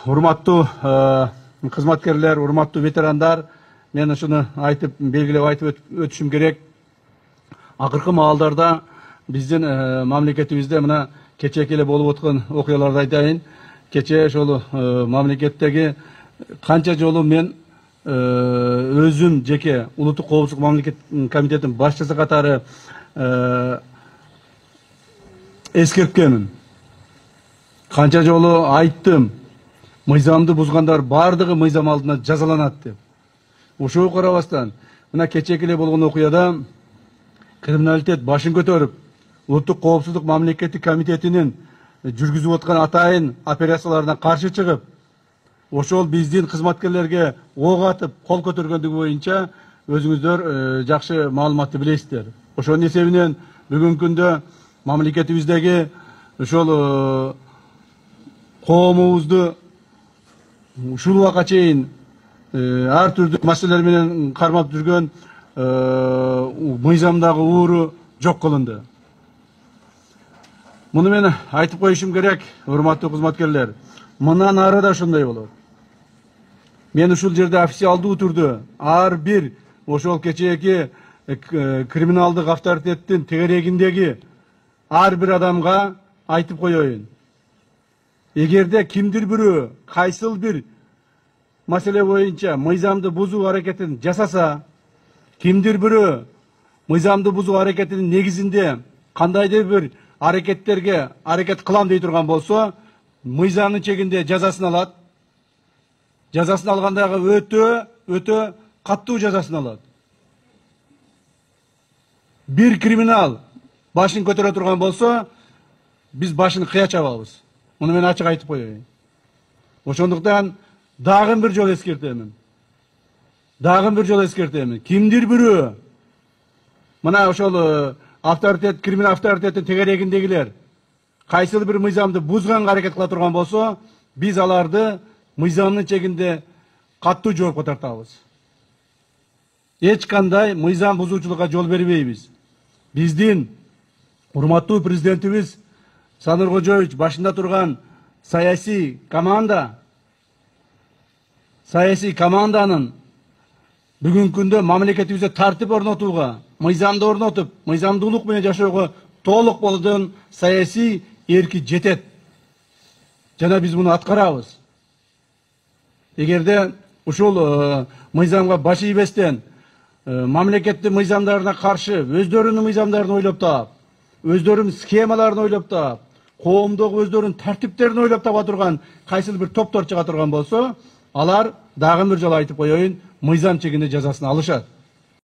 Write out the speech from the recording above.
Урматтуу кызматкерлер, урматтуу ветерандар, мен ушуну айтып, белгилеп айтып өтүшүм керек. Акыркы маалдарда биздин мамлекетибизде мына кечээки эле болуп аткан окуяларды айтайын. Кечээ ошол мамлекеттеги канча жолу мен өзүм жеке улуттук коопсуздук мамлекет комитетинин башчысы катары эскерткенмин. Канча жолу айттым, мыйзамды бузгандар бардыгы мыйзам алдында жазаланат деп. Ошого карабастан, мына кечээки эле болгон окуяда криминалитет башын көтөрүп, улуттук коопсуздук мамлекеттик комитетинин жүргүзүп аткан атайын операцияларына каршы чыгып, ошол биздин кызматкерлерге ок атып, кол көтөргөндүгү боюнча өзүңүздөр жакшы маалыматты билесиздер. Ошонун эсебинен бүгүнкү күндө мамлекетибиздеги ошол коомубузду ушул убакка чейин ар түрдүү маселелер менен кармап жүргөн мыйзамдагы ууру жок кылынды. Муну мен айтып коюшум керек, урматтуу кызматкерлер. Мындан ары да ошондой болот. Мен ушул жерде официалдуу түрдө ар бир ошол кечээки криминалдык авторитеттин тегерегиндеги ар бир адамга айтып коеюн. Эгерде кимдир бирөө кайсыл бир маселе боюнча мыйзамды бузуу аракетин жасаса, кимдир бирөө мыйзамды бузуу аракетинин негизинде кандайдыр бир аракеттерге аракет кылам дей турган болсо, мыйзамдын чегинде жазасын алат. Жазасын алгандагы өтө каттуу жазасын алат. Бир криминал башын көтөрө турган болсо, биз башын кыя чабабыз. Муну мен ачык айтып коеюн. Ошондуктан дагы бир жол эскертемин. Кимдир бирөө мына ошол авторитет, криминал авторитеттин тегерегиндегилер кайсыл бир мыйзамды бузганга аракет кыла турган болсо, биз аларды мыйзамдын чегинде каттуу жоопко тартабыз. Эч кандай мыйзам бузуучулукка жол бербейбиз. Биздин урматтуу президентибиз Саныр Кожоевич башында турган саясий команданын бүгүнкү күндө мамлекетибизде тартип орнотууга, мыйзамды орнотуп, мыйзамдуулук менен жашоого толук болгон саясий эрки жетет. Жана биз муну аткарабыз. Эгерде ушул мыйзамга баш ийбестен, мамлекеттин мыйзамдарына каршы өздөрүнүн мыйзамдарын ойлоп таап, өздөрүнүн схемаларын ойлоп таап, коомдогу өздөрүнүн тартиптерин ойлоп таба турган кайсыл бир топтор чыга турган болсо, алар дагы бир жолу айтып коеюн, мыйзам чегинде жазасын алышат.